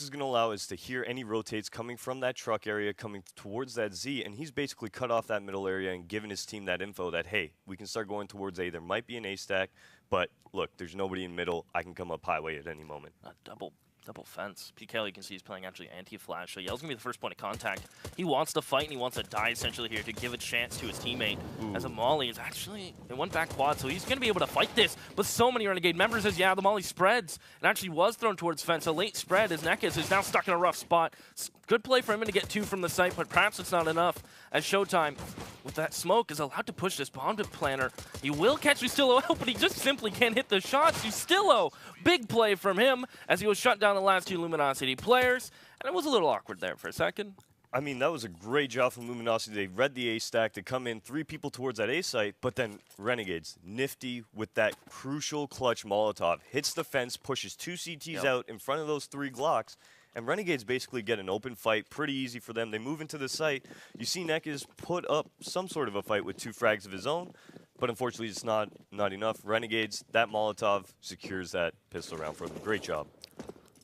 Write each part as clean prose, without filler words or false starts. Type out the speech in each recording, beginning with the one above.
is going to allow is to hear any rotates coming from that truck area coming towards that Z, and he's basically cut off that middle area and given his team that info that, hey, we can start going towards A. There might be an A stack, but look, there's nobody in middle. I can come up highway at any moment. A double fence. PK, you can see he's playing actually anti-flash, so Yell's going to be the first point of contact. He wants to fight, and he wants to die essentially here to give a chance to his teammate. Ooh. As a Molly is actually, it went back quad, so he's going to be able to fight this. But so many Renegade members as, yeah, the Molly spreads. It actually was thrown towards fence. A late spread as Renegades is now stuck in a rough spot. Good play for him to get 2 from the site, but perhaps it's not enough as Showtime, with that smoke, is allowed to push this bomb to planner. He will catch Ustillo out, but he just simply can't hit the shots. Ustillo, big play from him as he was shut down the last 2 Luminosity players, and it was a little awkward there for a second. I mean, that was a great job from Luminosity. They read the A stack to come in 3 people towards that A site, but then Renegades, nifty with that crucial clutch Molotov, hits the fence, pushes 2 CTs out in front of those 3 Glocks, and Renegades basically get an open fight, pretty easy for them. They move into the site. You see Nekis put up some sort of a fight with 2 frags of his own, but unfortunately it's not enough. Renegades, that Molotov secures that pistol round for them. Great job.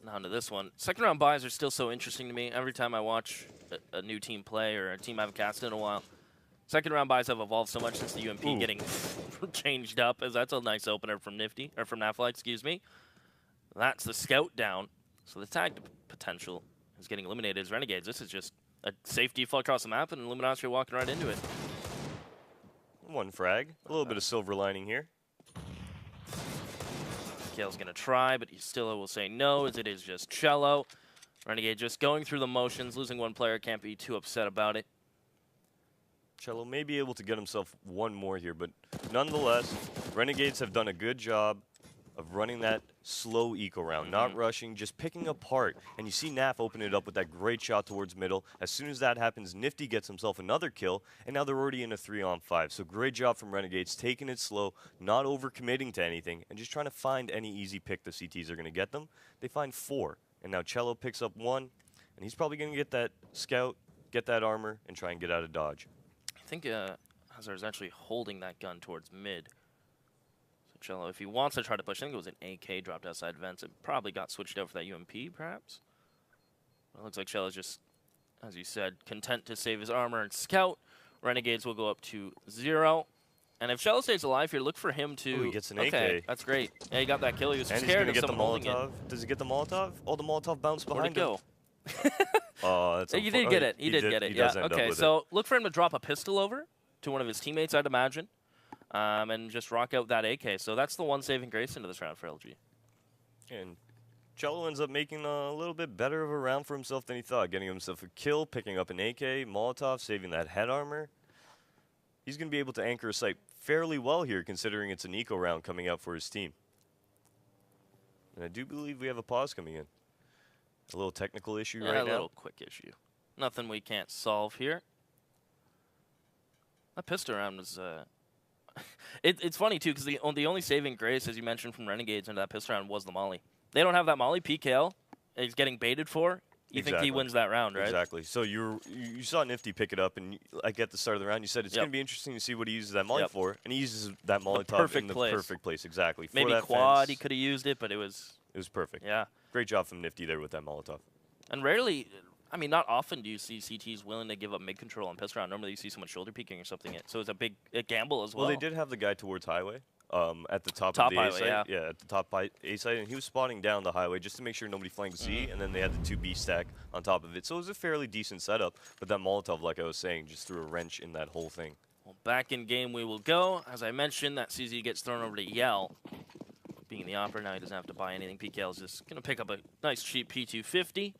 On to this one. Second round buys are still so interesting to me. Every time I watch a new team play or a team I haven't cast in a while, second round buys have evolved so much since the UMP getting changed up, as that's a nice opener from Nifty, or from Naflight, excuse me. That's the scout down. So the tag potential is getting eliminated as Renegades. This is just a safe default across the map, and Luminosity are walking right into it. 1 frag. A little bit of silver lining here. Kale's going to try, but Ustillo will say no, as it is just Cello. Renegade just going through the motions, losing 1 player, can't be too upset about it. Cello may be able to get himself 1 more here, but nonetheless, Renegades have done a good job of running that slow eco round, not rushing, just picking apart. And you see Naf open it up with that great shot towards middle. As soon as that happens, Nifty gets himself another kill, and now they're already in a 3-on-5. So great job from Renegades, taking it slow, not overcommitting to anything, and just trying to find any easy pick the CTs are going to get them. They find 4, and now Cello picks up 1, and he's probably going to get that scout, get that armor, and try and get out of dodge. I think Hazard is actually holding that gun towards mid. Cello, if he wants to try to push, I think it was an AK dropped outside vents. It probably got switched out for that UMP, perhaps. Well, it looks like Cello's just, as you said, content to save his armor and scout. Renegades will go up to 0. And if Cello stays alive here, look for him to... Ooh, he gets an okay, AK. that's great. Yeah, he got that kill. He was and scared he's of gonna someone get the holding Molotov. Does he get the Molotov? Oh, the Molotov bounced behind him. Where'd it go? Oh, that's You did get it. He did get it. Yeah. Okay, so look for him to drop a pistol over to one of his teammates, I'd imagine. And just rock out that AK. So that's the one saving grace into this round for LG. And Cello ends up making a little bit better of a round for himself than he thought, getting himself a kill, picking up an AK, Molotov, saving that head armor. He's going to be able to anchor a site fairly well here, considering it's an eco round coming out for his team. And I do believe we have a pause coming in. A little technical issue right now. A little quick issue. Nothing we can't solve here. That pistol round was... It's funny, too, because the only saving grace, as you mentioned, from Renegades into that pistol round was the Molly. They don't have that Molly. PKL is getting baited for. You think he wins that round, right? Exactly. So you saw Nifty pick it up, and like at the start of the round, you said it's going to be interesting to see what he uses that Molly for, and he uses that Molotov in the perfect place. Exactly. Maybe for that quad, fence, he could have used it, but it was perfect. Yeah. Great job from Nifty there with that Molotov. And rarely, I mean, not often do you see CTs willing to give up mid control on pistol round. Normally, you see someone shoulder peeking or something. So it's a gamble as well. Well, they did have the guy towards highway. At the top of the highway, A site. Yeah, at the top A site, and he was spotting down the highway just to make sure nobody flanked Z, and then they had the 2B stack on top of it. So it was a fairly decent setup, but that Molotov, like I was saying, just threw a wrench in that whole thing. Well, back in game we will go. As I mentioned, that CZ gets thrown over to Yell. Being the opera, now he doesn't have to buy anything. PKL is just going to pick up a nice cheap P250.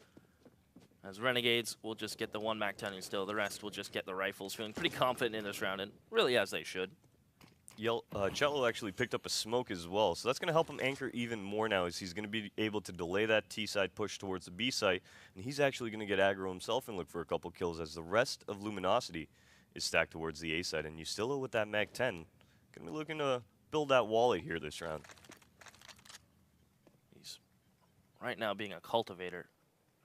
As Renegades will just get the 1 MAC-10 still. The rest will just get the rifles. Feeling pretty confident in this round, and really as they should. Cello actually picked up a smoke as well, so that's going to help him anchor even more now, as he's going to be able to delay that T-side push towards the B site, and he's actually going to get aggro himself and look for a couple kills, as the rest of Luminosity is stacked towards the A side, and Ustillo with that MAC-10 going to be looking to build that wally here this round. He's right now being a cultivator,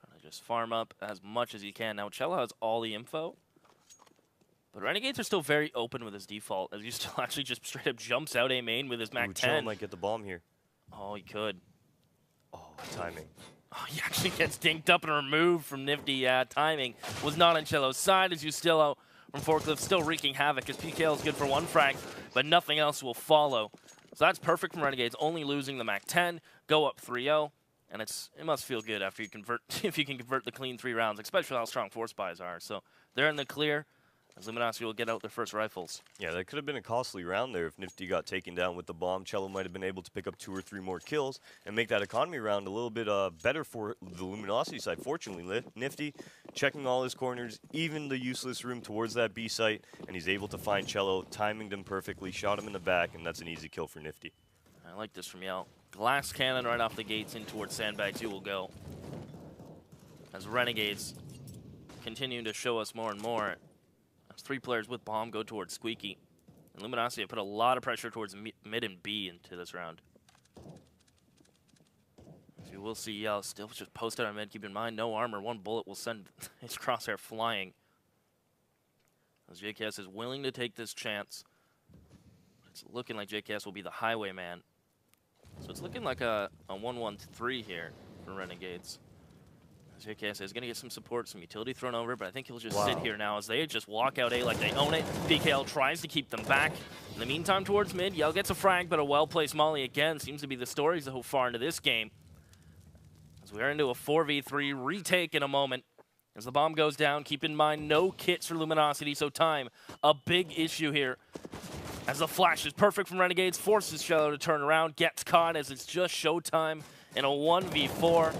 trying to just farm up as much as he can. Now Cello has all the info. But Renegades are still very open with his default, as he still actually just straight up jumps out A main with his MAC-10. Cello might get the bomb here. Oh, he could. Oh, timing. Oh, he actually gets dinked up and removed from Nifty. Timing was not on Cello's side as Justillo from Forklift still wreaking havoc as PKL is good for 1 frag, but nothing else will follow. So that's perfect from Renegades, only losing the MAC-10, go up 3-0, and it must feel good after you convert if you can convert the clean 3 rounds, especially how strong force buys are. So they're in the clear as Luminosity will get out their first rifles. Yeah, that could have been a costly round there if Nifty got taken down with the bomb. Cello might have been able to pick up 2 or 3 more kills and make that economy round a little bit better for the Luminosity side. Fortunately, Nifty checking all his corners, even the useless room towards that B site, and he's able to find Cello, timing him perfectly, shot him in the back, and that's an easy kill for Nifty. I like this from Yell. Glass cannon right off the gates in towards Sandbag 2 will go. As Renegades continue to show us more and more. 3 players with bomb go towards Squeaky. And Luminosity have put a lot of pressure towards mid and B into this round. As you will see Yell still just posted on mid. Keep in mind, no armor. 1 bullet will send his crosshair flying. As JKS is willing to take this chance. It's looking like JKS will be the highwayman. So it's looking like a 1-1-3 here for Renegades. JKS is going to get some support, some utility thrown over, but I think he'll just sit here now as they just walk out A like they own it. PKL tries to keep them back. In the meantime, towards mid, Yell gets a frag, but a well-placed molly again seems to be the story so far into this game. As we are into a 4v3 retake in a moment. As the bomb goes down, keep in mind, no kits for Luminosity, so time, a big issue here. As the flash is perfect from Renegades, forces Cello to turn around, gets caught as it's just showtime in a 1v4.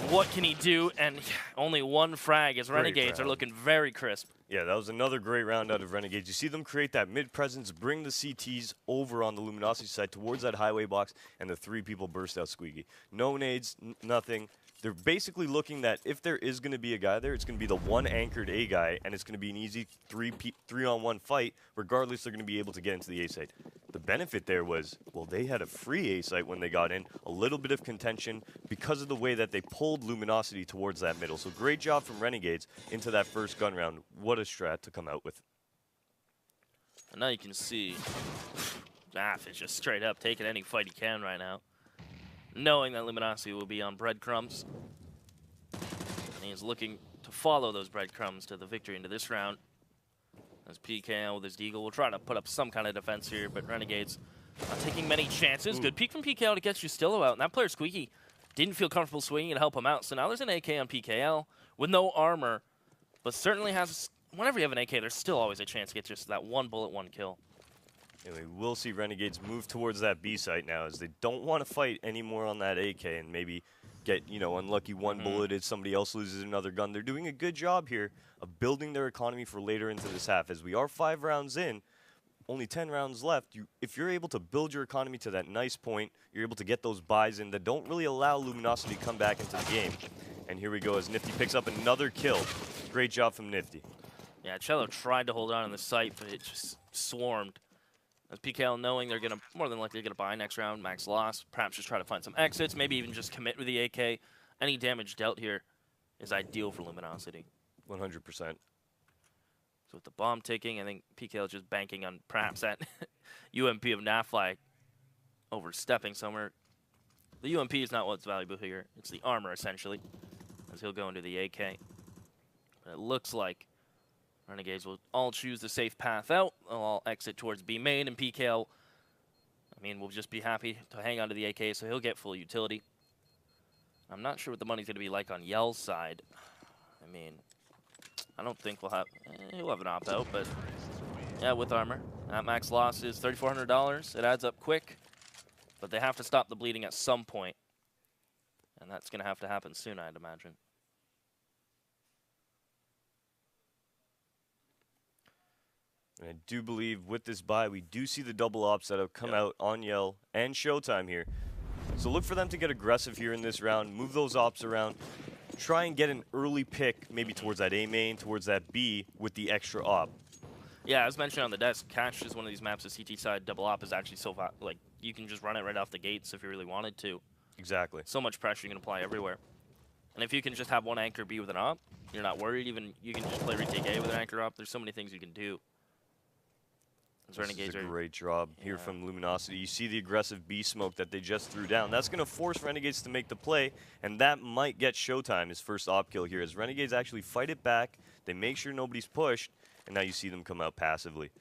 What can he do? And only 1 frag as Renegades are looking very crisp. Yeah, that was another great round out of Renegades. You see them create that mid-presence, bring the CTs over on the Luminosity side towards that highway box, and the 3 people burst out Squeaky. No nades, nothing. They're basically looking that if there is going to be a guy there, it's going to be the 1 anchored A guy, and it's going to be an easy 3-on-1 fight. Regardless, they're going to be able to get into the A site. The benefit there was, well, they had a free A site when they got in, a little bit of contention because of the way that they pulled Luminosity towards that middle. So great job from Renegades into that first gun round. What a strat to come out with. And now you can see Zaff is just straight up taking any fight he can right now, knowing that Luminosity will be on breadcrumbs. And he's looking to follow those breadcrumbs to the victory into this round. As PKL with his Deagle will try to put up some kind of defense here, but Renegades not taking many chances. Good peek from PKL to get Justillo out, and that player Squeaky didn't feel comfortable swinging to help him out. So now there's an AK on PKL with no armor, but certainly has, whenever you have an AK, there's still always a chance to get just that 1 bullet, 1 kill. And we will see Renegades move towards that B site now as they don't want to fight anymore on that AK and maybe get, you know, unlucky 1 bulleted, somebody else loses another gun. They're doing a good job here of building their economy for later into this half. As we are 5 rounds in, only 10 rounds left. If you're able to build your economy to that nice point, you're able to get those buys in that don't really allow Luminosity to come back into the game. And here we go as Nifty picks up another kill. Great job from Nifty. Yeah, Cello tried to hold on in the site, but it just swarmed. As PKL knowing they're going to, more than likely, going to buy next round, max loss, perhaps just try to find some exits, maybe even just commit with the AK. Any damage dealt here is ideal for Luminosity. 100%. So with the bomb ticking, I think PKL is just banking on perhaps that UMP of Nafly overstepping somewhere. The UMP is not what's valuable here. It's the armor, essentially, as he'll go into the AK. But it looks like Renegades will all choose the safe path out. They'll all exit towards B main, and PKL, I mean, will just be happy to hang on to the AK, so he'll get full utility. I'm not sure what the money's going to be like on Yell's side. I mean, I don't think we'll have, he'll have an opt-out, but yeah, with armor. That max loss is $3,400. It adds up quick, but they have to stop the bleeding at some point, and that's going to have to happen soon, I'd imagine. And I do believe with this buy, we do see the double ops that have come out on Yell and Showtime here. So look for them to get aggressive here in this round, move those ops around, try and get an early pick maybe towards that A main, towards that B with the extra op. Yeah, as mentioned on the desk, Cash is one of these maps. The CT side double op is actually so fast. Like, you can just run it right off the gates if you really wanted to. Exactly. So much pressure you can apply everywhere. And if you can just have one anchor B with an op, you're not worried. Even you can just play retake A with an anchor op. There's so many things you can do. Renegades This is a are great job here from Luminosity. You see the aggressive B smoke that they just threw down. That's going to force Renegades to make the play, and that might get Showtime his first op kill here, as Renegades actually fight it back. They make sure nobody's pushed, and now you see them come out passively.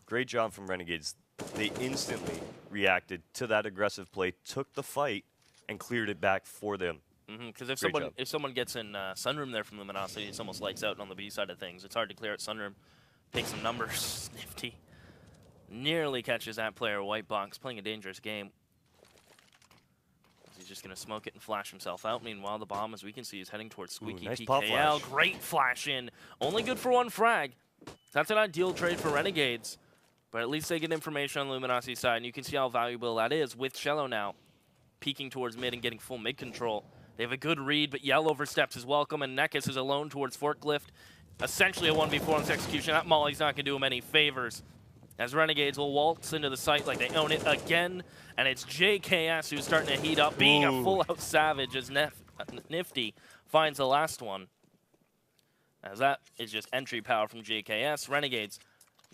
Great job from Renegades. They instantly reacted to that aggressive play, took the fight, and cleared it back for them. Because if someone gets in Sunroom there from Luminosity, it's almost lights out on the B side of things. It's hard to clear out Sunroom. Take some numbers. Nifty. Nearly catches that player, White Box, playing a dangerous game. He's just going to smoke it and flash himself out. Meanwhile, the bomb, as we can see, is heading towards Squeaky. Nice PKL. pop flash. Great flash in. Only good for one frag. That's an ideal trade for Renegades. But at least they get information on the Luminosity side, and you can see how valuable that is with Cello now peeking towards mid and getting full mid control. They have a good read, but Yell oversteps his welcome, and Nekis is alone towards Forklift. Essentially a 1v4 on this execution. That Molly's not going to do him any favors, as Renegades will waltz into the site like they own it again, and it's JKS who's starting to heat up, being a full-out savage as Nifty finds the last one. As that is just entry power from JKS. Renegades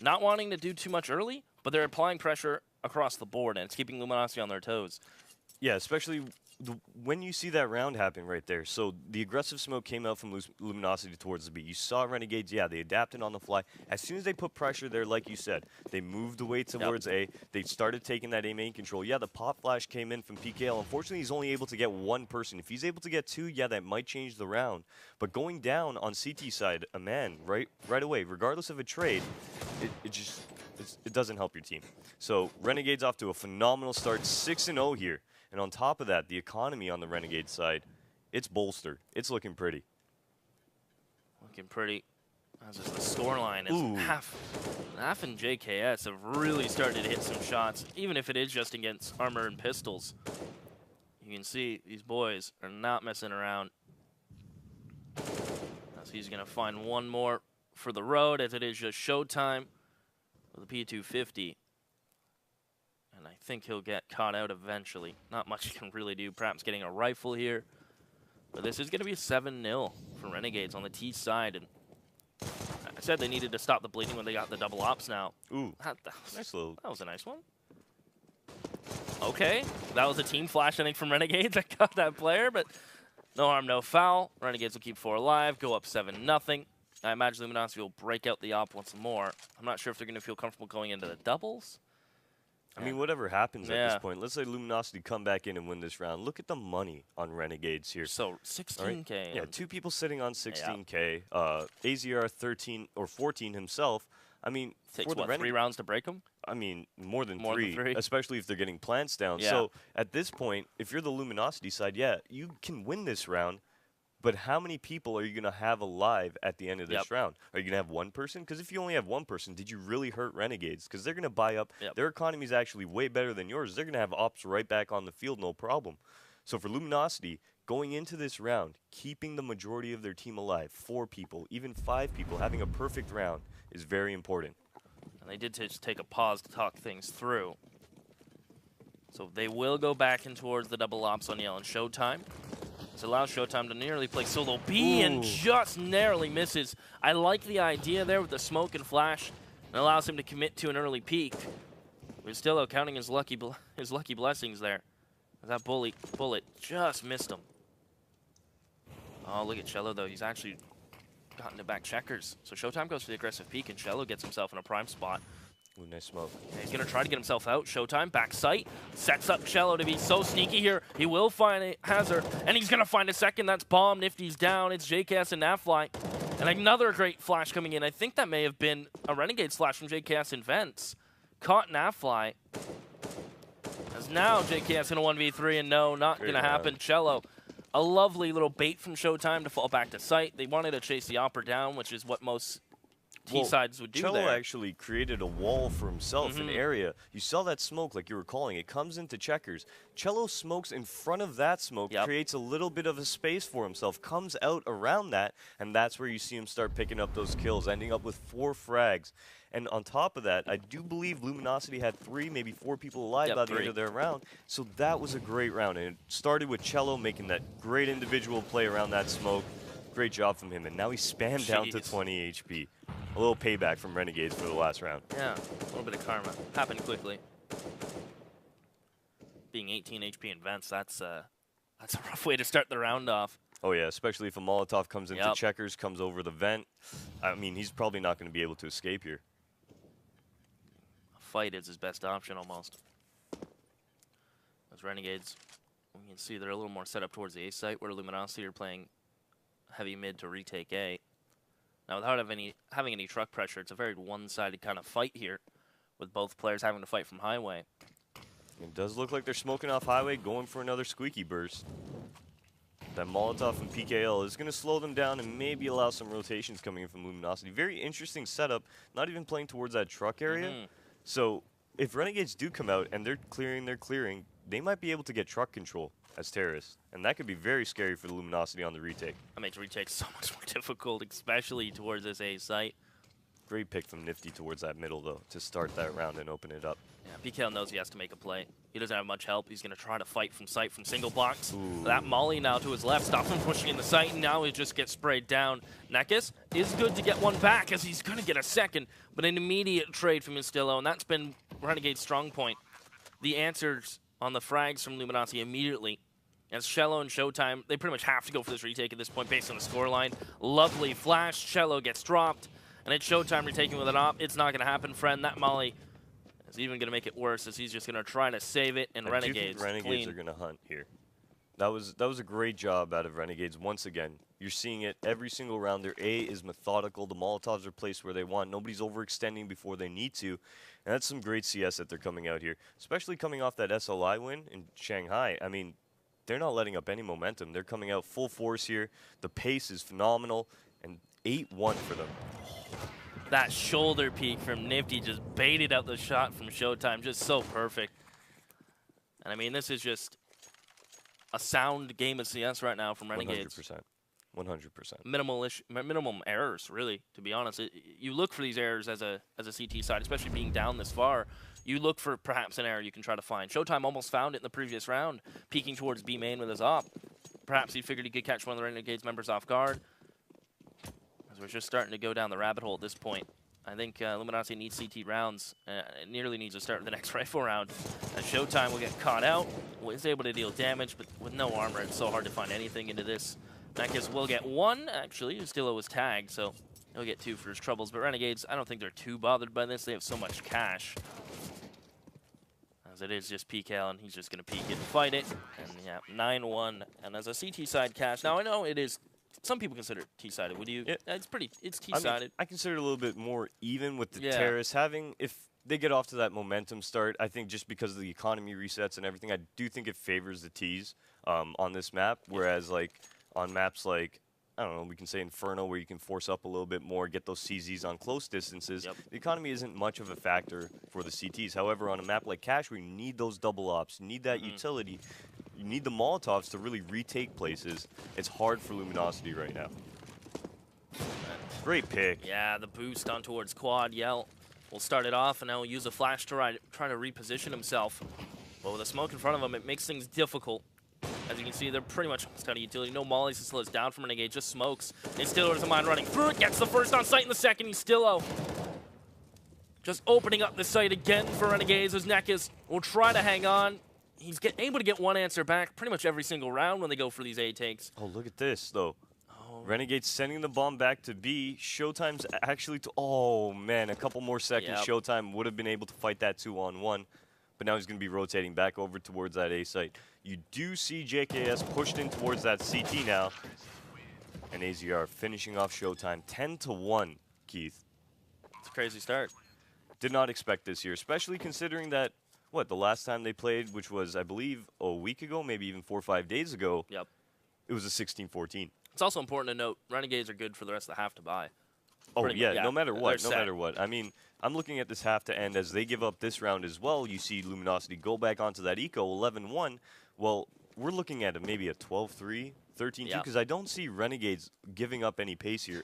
not wanting to do too much early, but they're applying pressure across the board, and it's keeping Luminosity on their toes. Yeah, especially when you see that round happen right there. So the aggressive smoke came out from Luminosity towards the B. You saw Renegades, yeah, they adapted on the fly. As soon as they put pressure there, like you said, they moved away towards A. They started taking that A main control. Yeah, the pop flash came in from PKL. Unfortunately, he's only able to get one person. If he's able to get two, yeah, that might change the round. But going down on CT side, a man, right away, regardless of a trade, it doesn't help your team. So Renegades off to a phenomenal start, 6-0 here. And on top of that, the economy on the Renegade side, it's bolstered. It's looking pretty. Looking pretty. As the scoreline is half and JKS have really started to hit some shots, even if it is just against armor and pistols. You can see these boys are not messing around. As he's going to find one more for the road, as it is just Showtime with the P250. And I think he'll get caught out eventually. Not much he can really do. Perhaps getting a rifle here. But this is going to be a 7-0 for Renegades on the T side. And I said they needed to stop the bleeding when they got the double ops now. That was a nice one. Okay. That was a team flash, I think, from Renegades. I got that player, but no harm, no foul. Renegades will keep 4 alive, go up 7-0. I imagine Luminosity will break out the op once more. I'm not sure if they're going to feel comfortable going into the doubles. I mean, whatever happens at this point, let's say Luminosity come back in and win this round. Look at the money on Renegades here. So 16K. Right? Yeah, 2 people sitting on 16K. AZR 13 or 14 himself. I mean, takes what, 3 rounds to break them? I mean, more than three, especially if they're getting plants down. Yeah. So at this point, if you're the Luminosity side, yeah, you can win this round. But how many people are you going to have alive at the end of this round? Are you going to have one person? Because if you only have one person, did you really hurt Renegades? Because they're going to buy up. Their economy is actually way better than yours. They're going to have ops right back on the field, no problem. So for Luminosity, going into this round, keeping the majority of their team alive, 4 people, even 5 people, having a perfect round is very important. And they did just take a pause to talk things through. So they will go back in towards the double ops on Yell and Showtime. This allows Showtime to nearly play solo B and just narrowly misses. I like the idea there with the smoke and flash. It allows him to commit to an early peek. But still counting his lucky blessings there. That bullet just missed him. Oh, look at Cello though. He's actually gotten to back checkers. So Showtime goes for the aggressive peek and Cello gets himself in a prime spot. Ooh, nice smoke. Yeah, he's going to try to get himself out. Showtime, back sight. Sets up Cello to be so sneaky here. He will find a hazard, and he's going to find a second. That's bomb. Nifty's down. It's JKS and Nafly. And another great flash coming in. I think that may have been a Renegades flash from JKS in Vents. Caught Nafly. As now JKS in a 1v3, and no, not going to happen. Cello, a lovely little bait from Showtime to fall back to sight. They wanted to chase the opera down, which is what most T-sides would do Cello there. actually created a wall for himself, an area. You saw that smoke, like you were calling. It comes into checkers. Cello smokes in front of that smoke, creates a little bit of a space for himself, comes out around that, and that's where you see him start picking up those kills, ending up with 4 frags. And on top of that, I do believe Luminosity had 3, maybe 4 people alive by the end of their round. So that was a great round. And it started with Cello making that great individual play around that smoke. Great job from him. And now he's spammed down to 20 HP. A little payback from Renegades for the last round. Yeah, a little bit of karma. Happened quickly. Being 18 HP in vents, that's a rough way to start the round off. Oh yeah, especially if a Molotov comes into checkers, comes over the vent. I mean, he's probably not going to be able to escape here. A fight is his best option almost. Those Renegades, you can see they're a little more set up towards the A site, where Luminosity are playing heavy mid to retake A. Now, without having any truck pressure, it's a very one-sided kind of fight here, with both players having to fight from highway. It does look like they're smoking off highway, going for another squeaky burst. That Molotov and PKL is going to slow them down and maybe allow some rotations coming in from Luminosity. Very interesting setup, not even playing towards that truck area. So if Renegades do come out and they're clearing, they might be able to get truck control as terrorists. And that could be very scary for the Luminosity on the retake. That makes retake so much more difficult, especially towards this A site. Great pick from Nifty towards that middle, though, to start that round and open it up. Yeah, PKL knows he has to make a play. He doesn't have much help. He's going to try to fight from sight from single box. That molly now to his left, stops him pushing in the sight, and now he just gets sprayed down. Nekis is good to get one back, as he's going to get a second, but an immediate trade from Instillo, and that's been Renegade's strong point. The answers on the frags from Luminosity immediately. As Shello and Showtime, they pretty much have to go for this retake at this point based on the scoreline. Lovely flash. Shello gets dropped, and it's Showtime retaking with an op. It's not going to happen, friend. That molly is even going to make it worse, as he's just going to try to save it, and Renegades are going to hunt here. That was a great job out of Renegades once again. You're seeing it every single round. Their A is methodical. The Molotovs are placed where they want. Nobody's overextending before they need to. And that's some great CS that they're coming out here, especially coming off that SLI win in Shanghai. I mean, they're not letting up any momentum. They're coming out full force here. The pace is phenomenal, and 8-1 for them. That shoulder peek from Nifty just baited out the shot from Showtime, just so perfect. And I mean, this is just a sound game of CS right now from Renegades. 100%. Minimum errors, really, to be honest. You look for these errors as a CT side, especially being down this far. You look for perhaps an error you can try to find. Showtime almost found it in the previous round, peeking towards B main with his op. Perhaps he figured he could catch one of the Renegades members off guard. As we're just starting to go down the rabbit hole at this point. I think Luminosity needs CT rounds. It nearly needs to start the next rifle round. As Showtime will get caught out, is able to deal damage, but with no armor, it's so hard to find anything into this. Nekis will get one, actually. Ustillo was tagged, so he'll get two for his troubles. But Renegades, I don't think they're too bothered by this. They have so much cash. As it is just PKL, and he's just going to peek it and fight it. And yeah, 9-1. And as a CT side cash, now I know it is, some people consider it T-sided. Would you? Yeah. It's T-sided. I mean, I consider it a little bit more even with the terrorists having, if they get off to that momentum start, I think just because of the economy resets and everything, I do think it favors the Ts on this map, whereas like on maps like, I don't know, we can say Inferno, where you can force up a little bit more, get those CZs on close distances. The economy isn't much of a factor for the CTs. However, on a map like Cash, where you need those double ops, you need that utility, you need the Molotovs to really retake places. It's hard for Luminosity right now. Great pick. Yeah, the boost on towards quad. Yell will start it off, and now he'll use a flash to try to reposition himself. But with the smoke in front of him, it makes things difficult. As you can see, they're pretty much out of utility. No mollies to slow us down from Renegade, just smokes. Instillo doesn't mind running through it, gets the first on site in the second. Instillo just opening up the site again for Renegades, as Nekis will try to hang on. He's able to get one answer back pretty much every single round when they go for these A takes. Oh, look at this, though. Renegades sending the bomb back to B. Showtime's actually oh, man, a couple more seconds. Showtime would have been able to fight that 2-on-1. But now he's going to be rotating back over towards that A site. You do see JKS pushed in towards that CT now. And AZR finishing off Showtime 10-1, Keith. It's a crazy start. Did not expect this here, especially considering that, the last time they played, which was, I believe, a week ago, maybe even 4 or 5 days ago, it was a 16-14. It's also important to note, Renegades are good for the rest of the half to buy. Oh, yeah, no matter what. I mean, I'm looking at this half to end as they give up this round as well. You see Luminosity go back onto that eco, 11-1. Well, we're looking at maybe a 12-3, 13-2, because I don't see Renegades giving up any pace here.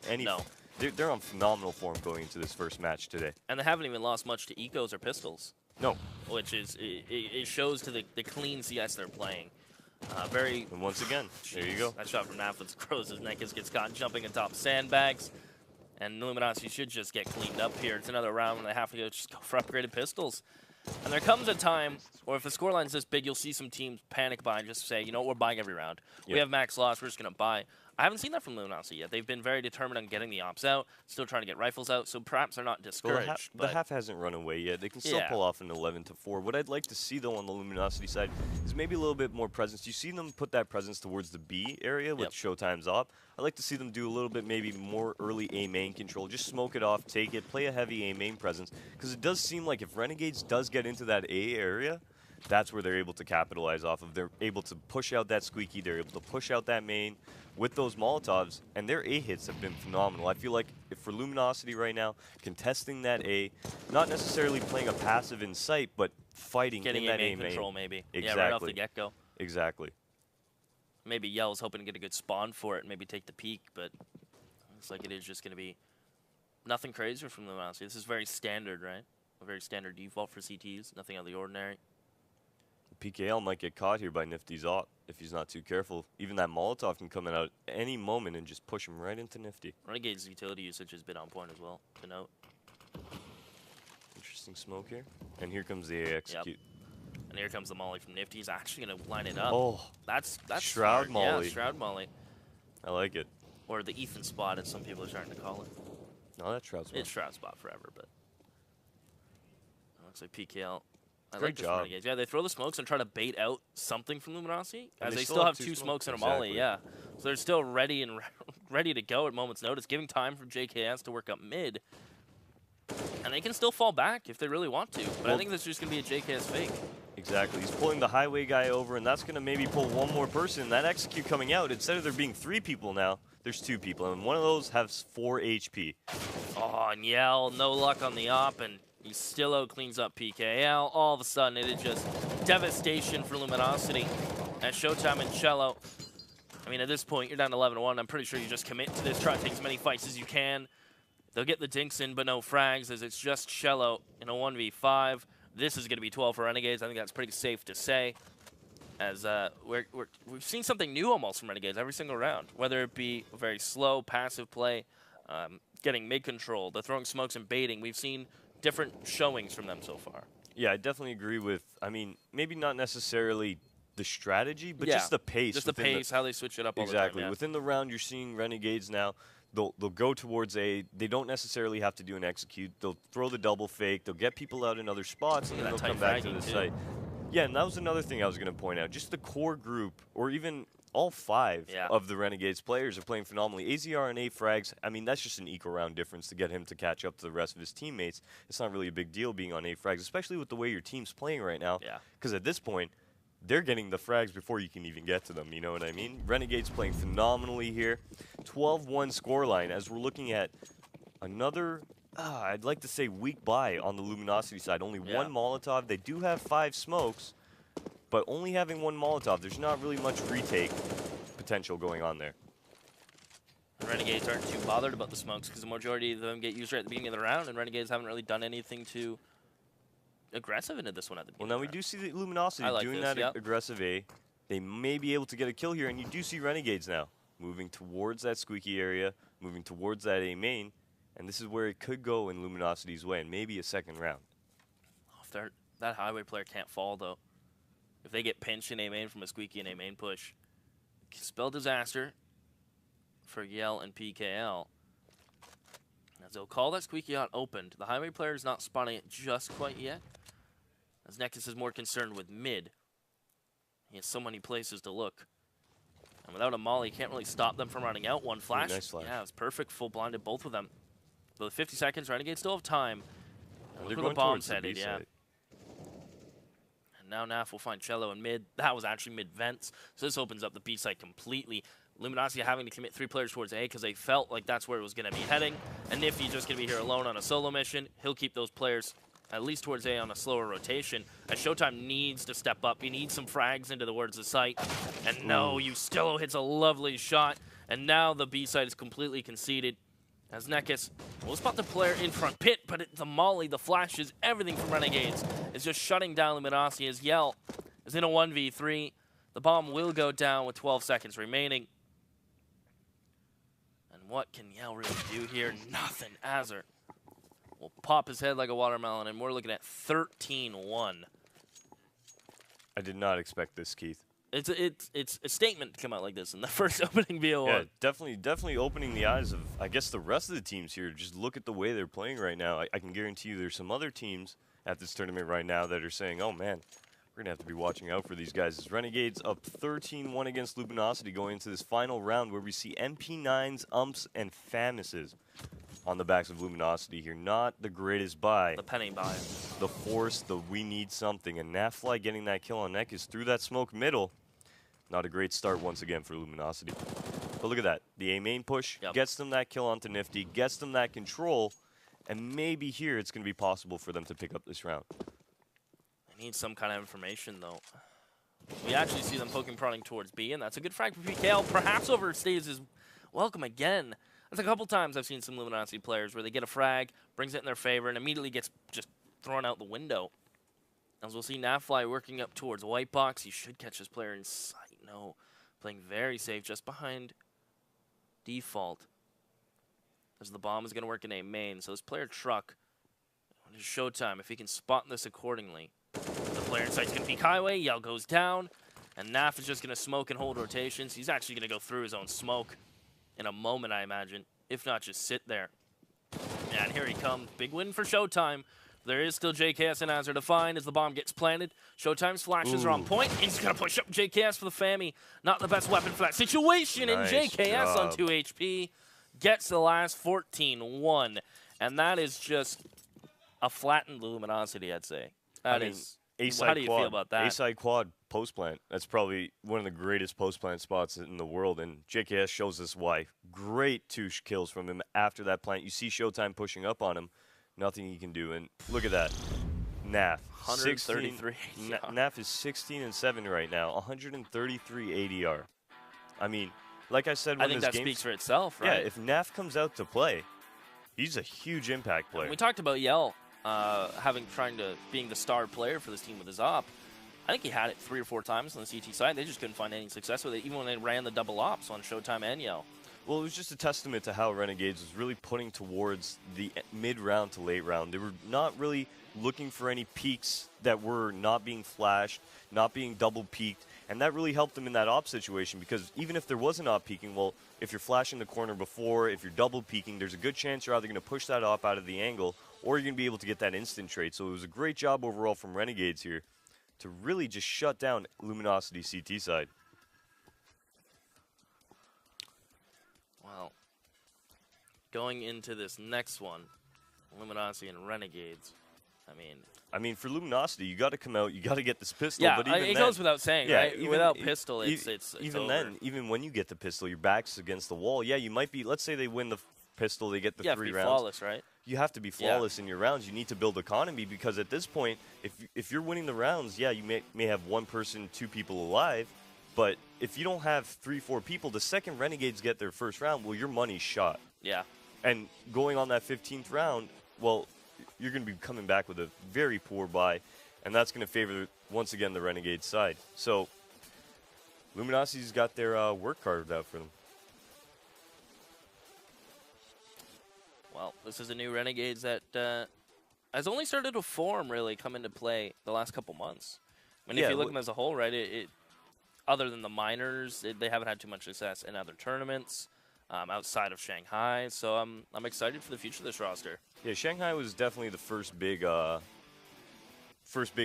They're on phenomenal form going into this first match today. And they haven't even lost much to ecos or pistols. No. Which is, it shows to the clean CS they're playing. And once again, there you go. That shot from Naflitz Crows as Nekis gets caught jumping atop sandbags. And Luminosity should just get cleaned up here. It's another round and they have to just go for upgraded pistols. And there comes a time where if the scoreline's this big, you'll see some teams panic buy and just say, you know what, we're buying every round. We have max loss, we're just going to buy. I haven't seen that from Luminosity yet. They've been very determined on getting the ops out, still trying to get rifles out, so perhaps they're not discouraged. Well, the half hasn't run away yet. They can still pull off an 11-4. What I'd like to see, though, on the Luminosity side is maybe a little bit more presence. You see them put that presence towards the B area with Showtime's op. I'd like to see them do a little bit maybe more early A main control. Just smoke it off, take it, play a heavy A main presence. Because it does seem like if Renegades does get into that A area, that's where they're able to capitalize off of. They're able to push out that squeaky. They're able to push out that main with those Molotovs, and their A hits have been phenomenal. I feel like if for Luminosity right now, contesting that A, not necessarily playing a passive in sight, but fighting getting in that A main control maybe. Exactly. Yeah, right off the get-go. Exactly. Maybe Yell's hoping to get a good spawn for it and maybe take the peak, but looks like it is just going to be nothing crazy from Luminosity. This is very standard, right? A very standard default for CTs, nothing out of the ordinary. PKL might get caught here by Nifty's op if he's not too careful. Even that Molotov can come in out at any moment and just push him right into Nifty. Renegade's utility usage has been on point as well, to note. Interesting smoke here. And here comes the A execute. Yep. And here comes the molly from Nifty. He's actually going to line it up. Oh, that's Shroud smart. molly. Yeah, Shroud molly. I like it. Or the Ethan spot, as some people are starting to call it. No, that's Shroud spot. It's Shroud spot forever, but it looks like PKL. Great job. Renegades. Yeah, they throw the smokes and try to bait out something from Luminosity, and as they still have two smokes and a molly. Yeah, so they're still ready and ready to go at moment's notice, giving time for JKS to work up mid, and they can still fall back if they really want to. But I think this is just gonna be a JKS fake. Exactly. He's pulling the highway guy over, and that's gonna maybe pull one more person. That execute coming out, instead of there being 3 people now, there's 2 people, and one of those has 4 HP. Oh, and Yell, no luck on the op, and he still cleans up PKL. All of a sudden, it is just devastation for Luminosity. And Showtime and Cello, I mean, at this point, you're down 11-1. I'm pretty sure you just commit to this, try to take as many fights as you can. They'll get the dinks in, but no frags, as it's just Cello in a 1v5. This is going to be 12 for Renegades. I think that's pretty safe to say, as we've seen something new almost from Renegades every single round, whether it be a very slow, passive play, getting mid-control, the throwing smokes and baiting. We've seen different showings from them so far. Yeah, I definitely agree with, I mean, maybe not necessarily the strategy, but just the pace. Just the pace, how they switch it up all the time. Exactly. Within the round, you're seeing Renegades now. They'll go towards A. They don't necessarily have to do an execute. They'll throw the double fake. They'll get people out in other spots, and then they'll come back to the site. Yeah, and that was another thing I was going to point out. Just the core group, or even all 5 of the Renegades players are playing phenomenally. AZR and 8 frags, I mean, that's just an equal round difference to get him to catch up to the rest of his teammates. It's not really a big deal being on 8 frags, especially with the way your team's playing right now. Yeah. Because at this point, they're getting the frags before you can even get to them, you know what I mean? Renegades playing phenomenally here. 12-1 scoreline as we're looking at another, I'd like to say weak buy on the Luminosity side. Only 1 Molotov. They do have 5 smokes, but only having 1 Molotov, there's not really much retake potential going on there. Renegades aren't too bothered about the smokes because the majority of them get used right at the beginning of the round, and Renegades haven't really done anything too aggressive into this one at the beginning. Well, now we do see the Luminosity doing that aggressive A. They may be able to get a kill here, and you do see Renegades now moving towards that squeaky area, moving towards that A main, and this is where it could go in Luminosity's way, and maybe a second round. If that highway player can't fall, though. If they get pinched in A main from a squeaky and A main push, spell disaster for Yell and PKL. As they'll call that squeaky out opened. The highway player is not spotting it just quite yet, as Nexus is more concerned with mid. He has so many places to look. And without a molly, he can't really stop them from running out. 1 flash. Nice flash. Yeah, it was perfect. Full blinded both of them. But with 50 seconds, Renegades still have time. Look where the bomb's headed, yeah. And now Naf will find Cello in mid. That was actually mid-vents. So this opens up the B site completely. Luminosity having to commit 3 players towards A because they felt like that's where it was going to be heading. And Nifty's just going to be here alone on a solo mission. He'll keep those players at least towards A on a slower rotation. As Showtime needs to step up. He needs some frags into the words of sight. And no, Ustilo hits a lovely shot. And now the B side is completely conceded. As Nekis will spot the player in front pit, but the molly, the flashes, everything from Renegades is just shutting down Luminosity as Yell is in a 1v3. The bomb will go down with 12 seconds remaining. And what can Yell really do here? Nothing. Azur will pop his head like a watermelon, and we're looking at 13-1. I did not expect this, Keith. It's a statement to come out like this in the first opening BO1. Yeah, definitely opening the eyes of, I guess, the rest of the teams here. Just look at the way they're playing right now. I can guarantee you there's some other teams at this tournament right now that are saying, oh, man, we're going to have to be watching out for these guys. As Renegades up 13-1 against Luminosity going into this final round where we see MP9s, Umps, and Famouses on the backs of Luminosity here. Not the greatest buy. The penny buy. The force, the we need something. And Nafly getting that kill on Neck is through that smoke middle. Not a great start once again for Luminosity. But look at that. The A main push gets them that kill onto Nifty, gets them that control, and maybe here it's going to be possible for them to pick up this round. I need some kind of information, though. We actually see them poking, prodding towards B, and that's a good frag for PKL. Perhaps overstays his welcome again. That's a couple times I've seen some Luminosity players where they get a frag, brings it in their favor, and immediately gets just thrown out the window. As we'll see Nafly working up towards White Box. He should catch this player in sight. No, playing very safe just behind default. As the bomb is going to work in A main. So this player Truck, on his showtime, if he can spot this accordingly. The player in sight's going to peek highway. Yell goes down. And Naf is just going to smoke and hold rotations. He's actually going to go through his own smoke in a moment, I imagine. If not, just sit there. And here he comes. Big win for Showtime. There is still JKS and Azur to find as the bomb gets planted. Showtime's flashes are on point. He's going to push up JKS for the Fammy. Not the best weapon for that situation. Nice and JKS job. on 2 HP gets the last 14-1. And that is just a flattened Luminosity, I'd say. That is. How do you feel about that? A-side quad post plant. That's probably one of the greatest post plant spots in the world, and JKS shows us why. Great 2 kills from him after that plant. You see Showtime pushing up on him. Nothing he can do, and look at that. Naf, 133. Naf is 16-7 right now, 133 ADR. I mean, like I said, when I think that speaks for itself, right? Yeah, if Naf comes out to play, he's a huge impact player. We talked about Yell being the star player for this team with his op. I think he had it 3 or 4 times on the CT side. They just couldn't find any success with it, even when they ran the double ops on Showtime and Yell. Well, it was just a testament to how Renegades was really putting towards the mid-round to late round. They were not really looking for any peaks that were not being flashed, not being double peaked, and that really helped them in that op situation because even if there was an op peaking, well, if you're flashing the corner before, if you're double peaking, there's a good chance you're either going to push that op out of the angle or you're going to be able to get that instant trade. So it was a great job overall from Renegades here to really just shut down Luminosity CT side. Well, going into this next one, Luminosity and Renegades, I mean, for Luminosity, you got to come out, you got to get this pistol. Yeah, but even it then, goes without saying, right? Without pistol, it's even over. then, even when you get the pistol, your back's against the wall. Yeah, you might be. Let's say they win the pistol, they get the 3 rounds. You have to be flawless, right? You have to be flawless in your rounds. You need to build economy because at this point, if you're winning the rounds, yeah, you may have 1 person, 2 people alive. But if you don't have 3, 4 people, the second Renegades get their first round, well, your money's shot. Yeah. And going on that 15th round, well, you're going to be coming back with a very poor buy, and that's going to favor, once again, the Renegade side. So Luminosity's got their work carved out for them. Well, this is a new Renegades that has only started to form, really, come into play the last couple months. I mean, if you look at them as a whole, right, other than the minors, they haven't had too much success in other tournaments outside of Shanghai. So I'm excited for the future of this roster. Yeah, Shanghai was definitely the first big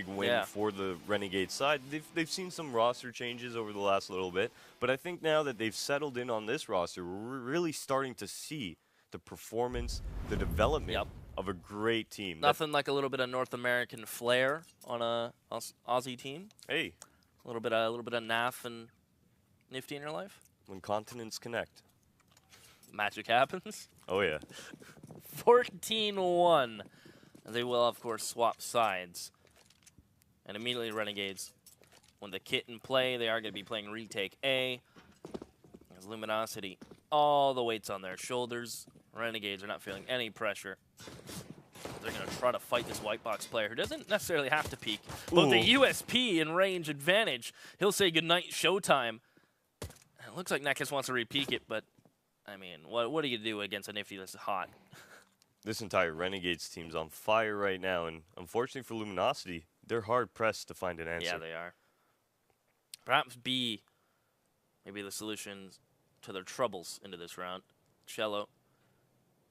win for the Renegade side. They've seen some roster changes over the last little bit, but I think now that they've settled in on this roster, we're really starting to see the performance, the development of a great team. Nothing like a little bit of North American flair on a Aussie team. Hey. A little bit of NAF and Nifty in your life. When continents connect. Magic happens. Oh, yeah. 14-1. They will, of course, swap sides. And immediately Renegades, when the kit in play, they are going to be playing retake A. As Luminosity, all the weight's on their shoulders. Renegades are not feeling any pressure. They're going to try to fight this white box player who doesn't necessarily have to peek. But the USP and range advantage, he'll say goodnight Showtime. And it looks like Nekus wants to re-peek it, but I mean, what do you do against a Nifty that's hot? This entire Renegades team's on fire right now, and unfortunately for Luminosity, they're hard-pressed to find an answer. Yeah, they are. Perhaps B, maybe the solution to their troubles into this round. Cello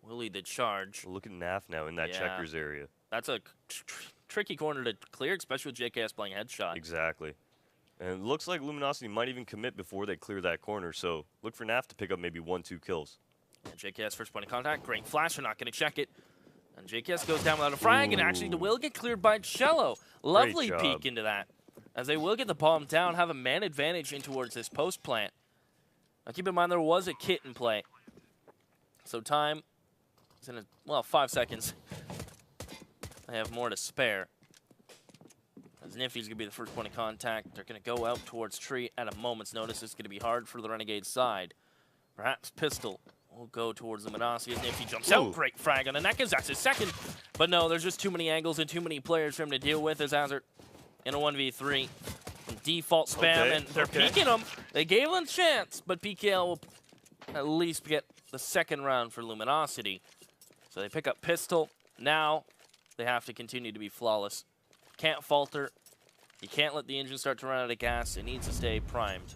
will lead the charge. Look at Naf now in that checkers area. That's a tricky corner to clear, especially with JKS playing headshot. Exactly. And it looks like Luminosity might even commit before they clear that corner, so look for Naf to pick up maybe 1-2 kills. And JKS first point of contact. Great flash. They're not going to check it. And JKS goes down without a frag, and actually the will get cleared by Cello. Lovely peek into that. As they will get the bomb down, have a man advantage in towards this post plant. Now keep in mind there was a kit in play. So time is in 5 seconds. They have more to spare. As Nifty's going to be the first point of contact. They're going to go out towards Tree at a moment's notice. It's going to be hard for the Renegade side. Perhaps Pistol will go towards Luminosity as Nifty jumps out. Great frag on Renegades. That's his second. But no, there's just too many angles and too many players for him to deal with as Hazard in a 1v3. Default spam, and they're peeking him. They gave him a chance, but PKL will at least get the second round for Luminosity. So they pick up Pistol. Now they have to continue to be flawless. Can't falter. You can't let the engine start to run out of gas. It needs to stay primed.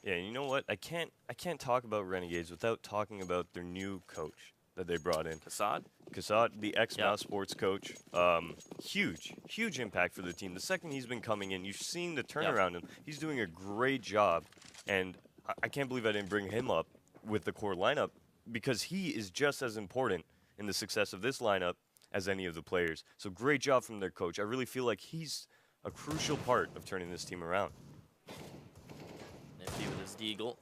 Yeah, you know what? I can't talk about Renegades without talking about their new coach that they brought in. Kassad, the ex-Mouse Sports coach. Huge impact for the team. The second he's been coming in, you've seen the turnaround. And he's doing a great job. And I can't believe I didn't bring him up with the core lineup because he is just as important in the success of this lineup as any of the players. So great job from their coach. I really feel like he's a crucial part of turning this team around. Nifty with his deagle.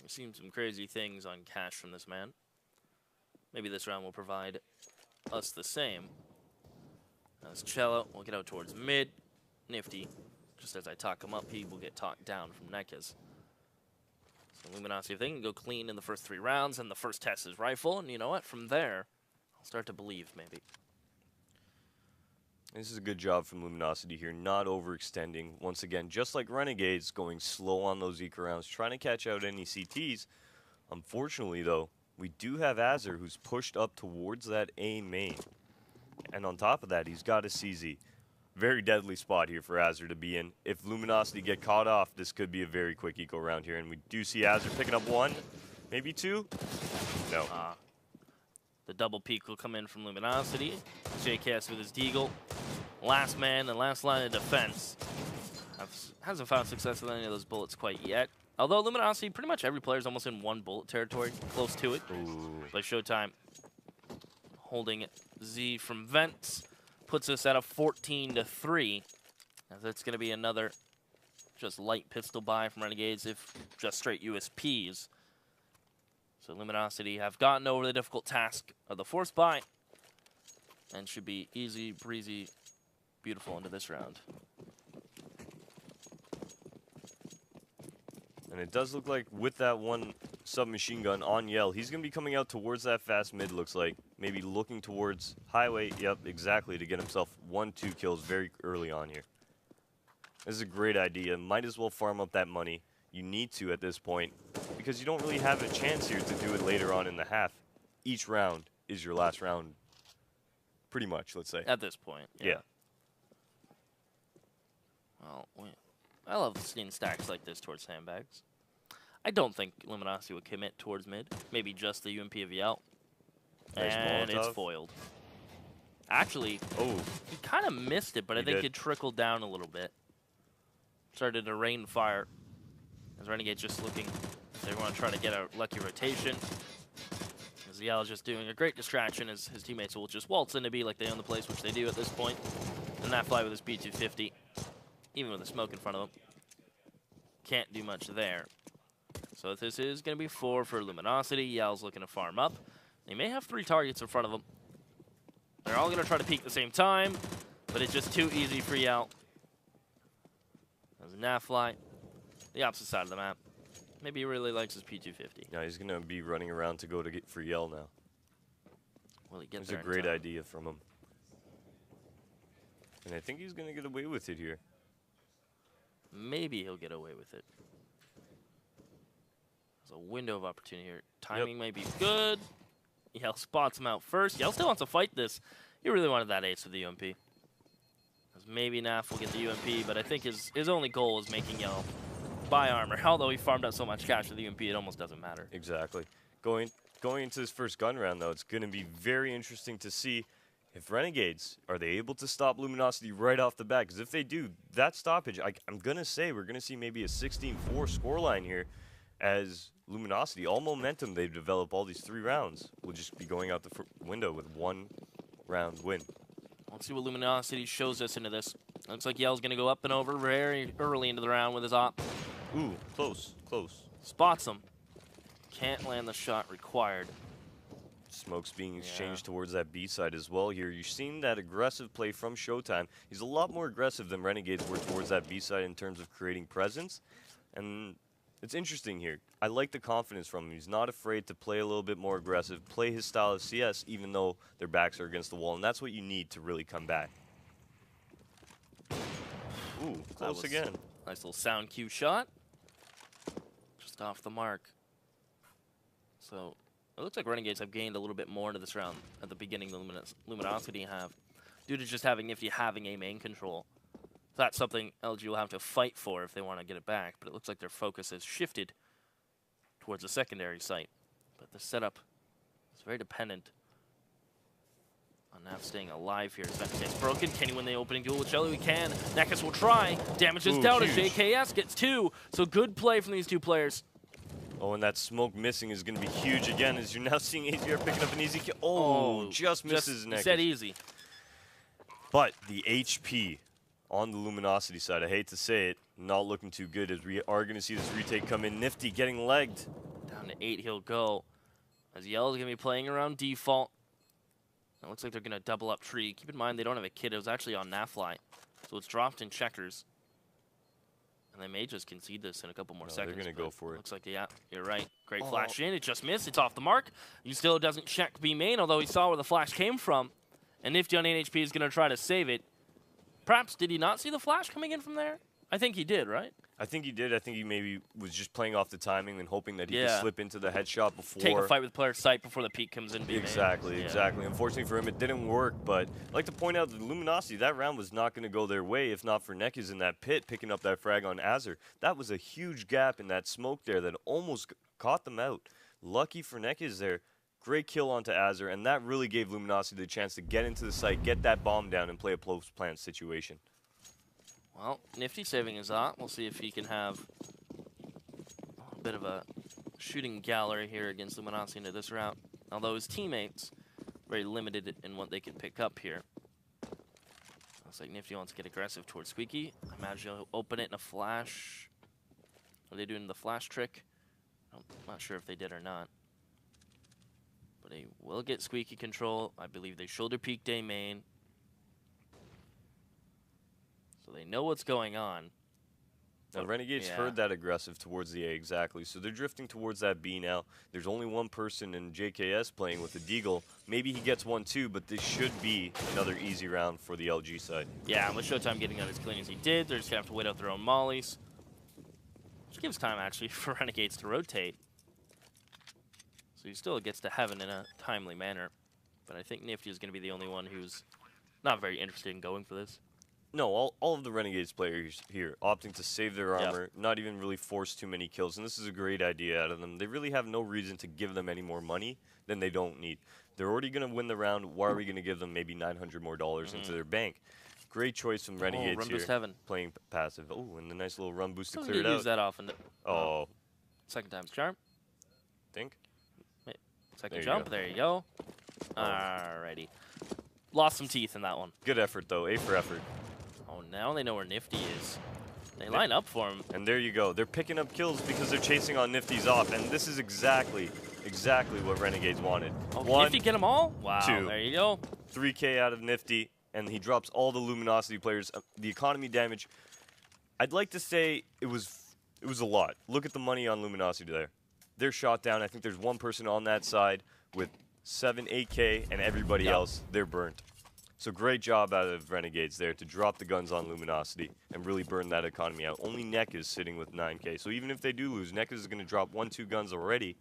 We've seen some crazy things on cash from this man. Maybe this round will provide us the same. As Cello will get out towards mid. Nifty, just as I talk him up, he will get talked down from Nekes. So Luminosity, if they can go clean in the first 3 rounds, and the first test is rifle, and you know what? From there, I'll start to believe, maybe. This is a good job from Luminosity here, not overextending. Once again, just like Renegades, going slow on those eco rounds, trying to catch out any CTs. Unfortunately, though, we do have Azur, who's pushed up towards that A main. And on top of that, he's got a CZ. Very deadly spot here for Azur to be in. If Luminosity get caught off, this could be a very quick eco round here. And we do see Azur picking up 1, maybe 2. No. The double peek will come in from Luminosity. JKS with his deagle. Last man and last line of defense. Hasn't found success with any of those bullets quite yet. Although Luminosity, pretty much every player is almost in 1 bullet territory, close to it. But Showtime holding Z from Vents puts us at a 14-3. As that's going to be another just light pistol buy from Renegades, if just straight USPs. So Luminosity have gotten over the difficult task of the force buy and should be easy, breezy, beautiful into this round. And it does look like with that 1 submachine gun on Yell, he's going to be coming out towards that fast mid, looks like. Maybe looking towards highway. Yep, exactly, to get himself 1-2 kills very early on here. This is a great idea. Might as well farm up that money. You need to at this point because you don't really have a chance here to do it later on in the half. Each round is your last round, pretty much, let's say. At this point, yeah. Well, I love seeing stacks like this towards sandbags. I don't think Luminosity would commit towards mid. Maybe just the UMP of Yell. Nice and Molotov. It's foiled. Actually, he kind of missed it, but I think it trickled down a little bit. Started to rain fire. As Renegade's just looking, they want to try to get a lucky rotation. As Yell is just doing a great distraction as his teammates will just waltz into B like they own the place, which they do at this point. And that fly with his P250, even with the smoke in front of him, can't do much there. So this is going to be 4 for Luminosity. Yell's looking to farm up. They may have 3 targets in front of them. They're all going to try to peek at the same time, but it's just too easy for Yell. There's a Nafly, the opposite side of the map. Maybe he really likes his P250. Yeah, he's going to be running around to go to get for Yell now. Will he get It's there a great idea from him. And I think he's going to get away with it here. Maybe he'll get away with it. There's a window of opportunity here. Timing may be good. Yell spots him out first. Yell still wants to fight this. He really wanted that ace with the UMP. Maybe Naf will get the UMP, but I think his only goal is making Yell buy armor. Although he farmed out so much cash with the UMP, it almost doesn't matter. Exactly. Going into this first gun round, though, it's going to be very interesting to see if Renegades, are they able to stop Luminosity right off the bat? Because if they do, that stoppage, I'm going to say we're going to see maybe a 16-4 scoreline here as Luminosity, all momentum they've developed all these 3 rounds, will just be going out the window with 1 round win. Let's see what Luminosity shows us into this. Looks like Yell's going to go up and over very early into the round with his op. Ooh, close, close. Spots him. Can't land the shot required. Smoke's being exchanged towards that B side as well here. You've seen that aggressive play from Showtime. He's a lot more aggressive than Renegades were towards that B side in terms of creating presence. And it's interesting here. I like the confidence from him. He's not afraid to play a little bit more aggressive, play his style of CS, even though their backs are against the wall. And that's what you need to really come back. Ooh, close again. Nice little sound cue shot. Just off the mark. So it looks like Renegades have gained a little bit more into this round at the beginning than Luminosity have, due to just having Nifty having a main control. That's something LG will have to fight for if they want to get it back, but it looks like their focus has shifted towards the secondary site. But the setup is very dependent on Nav staying alive here. It's broken. Can he win the opening duel with Jelly? We can. Nekus will try. Damage is down as JKS gets 2. So good play from these 2 players. Oh, and that smoke missing is going to be huge again, as you're now seeing AZR picking up an easy kill. Oh, just misses Nekus. Said easy. But the HP on the Luminosity side, I hate to say it, not looking too good, as we are going to see this retake come in. Nifty getting legged. Down to 8 he'll go, as Yell is going to be playing around default. It looks like they're going to double up tree. Keep in mind they don't have a kid. It was actually on Nafly, so it's dropped in checkers. And they may just concede this in a couple more seconds. They're going to go for it. Looks like, yeah, you're right. Great flash in. It just missed. It's off the mark. He still doesn't check B main, although he saw where the flash came from. And Nifty on 8 HP is going to try to save it. Perhaps, did he not see the flash coming in from there? I think he did, right? I think he did. I think he maybe was just playing off the timing and hoping that he could slip into the headshot before. Take a fight with player sight before the peak comes in. Exactly, exactly. Unfortunately for him, it didn't work, but I'd like to point out that Luminosity, that round was not going to go their way if not for Nekis in that pit picking up that frag on Azur. That was a huge gap in that smoke there that almost caught them out. Lucky for Nekis there. Great kill onto Azur, and that really gave Luminosity the chance to get into the site, get that bomb down, and play a close plant situation. Well, Nifty saving his op. We'll see if he can have a bit of a shooting gallery here against Luminosity into this route. Although his teammates very limited in what they can pick up here. Looks like Nifty wants to get aggressive towards Squeaky. I imagine he'll open it in a flash. Are they doing the flash trick? I'm not sure if they did or not. But they will get Squeaky control. I believe they shoulder peek day main. So they know what's going on. Now, Renegades heard that aggressive towards the A, exactly. So they're drifting towards that B now. There's only one person in JKS playing with the Deagle. Maybe he gets 1-2, but this should be another easy round for the LG side. Yeah, and with Showtime getting out as clean as he did, they're just going to have to wait out their own mollies. Which gives time, actually, for Renegades to rotate. So he still gets to heaven in a timely manner. But I think Nifty is going to be the only one who's not very interested in going for this. No, all of the Renegades players here opting to save their armor, not even really force too many kills, and this is a great idea out of them. They really have no reason to give them any more money than they don't need. They're already going to win the round. Why are we going to give them maybe $900 more into their bank? Great choice from Renegades run here, boost heaven. Playing passive. Oh, and the nice little run boost to So clear it out. use that often. Oh. Second time's charm. Think? Wait, second jump. There you go. Alrighty. Lost some teeth in that one. Good effort, though. A for effort. Oh, now they know where Nifty is. They line up for him. And there you go. They're picking up kills because they're chasing on Nifty's off, and this is exactly what Renegades wanted. Oh, can Nifty get them all? Wow, 2. There you go. 3K out of Nifty, and he drops all the Luminosity players. The economy damage, I'd like to say it was a lot. Look at the money on Luminosity there. They're shot down. I think there's one person on that side with 7, 8K, and everybody else, they're burnt. So great job out of Renegades there to drop the guns on Luminosity and really burn that economy out. Only Neck is sitting with 9K. So even if they do lose, Neck is going to drop 1-2 guns already,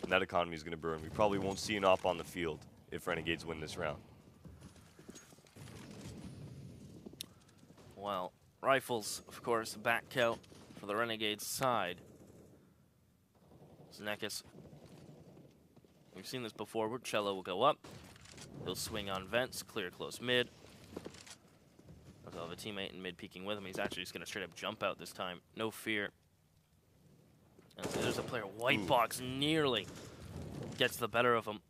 and that economy is going to burn. We probably won't see an op on the field if Renegades win this round. Well, rifles, of course, back count for the Renegades side. Znekis. We've seen this before where Cello will go up. He'll swing on vents, clear close mid. He'll have a teammate in mid peeking with him. He's actually just going to straight up jump out this time. No fear. And so there's a player, white box, nearly gets the better of him.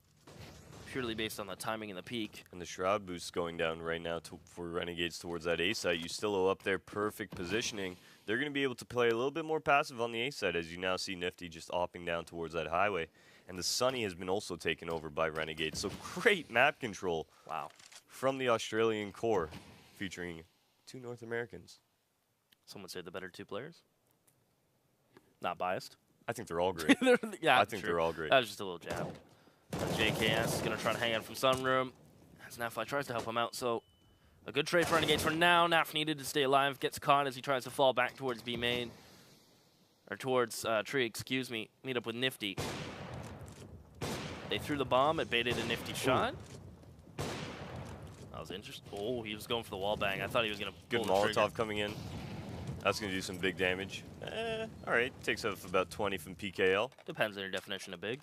Purely based on the timing and the peak. And the Shroud boost going down right now for Renegades towards that A site. Ustillo up there, perfect positioning. They're going to be able to play a little bit more passive on the A side, as you now see Nifty just opping down towards that highway. And the Sunny has been also taken over by Renegades. So great map control. Wow. From the Australian core, featuring 2 North Americans. Some would say the better 2 players. Not biased. I think they're all great. Yeah, I think they're all great. That was just a little jab. JKS is going to try to hang out from Sunroom. As Nafli tries to help him out, so a good trade for Renegades for now. Naf needed to stay alive, gets caught as he tries to fall back towards B main. Or towards Tree, excuse me. Meet up with Nifty. They threw the bomb, it baited a Nifty shot. That was interesting. Oh, he was going for the wall bang. I thought he was going to Good Molotov coming in. That's going to do some big damage. All right, takes off about 20 from PKL. Depends on your definition of big.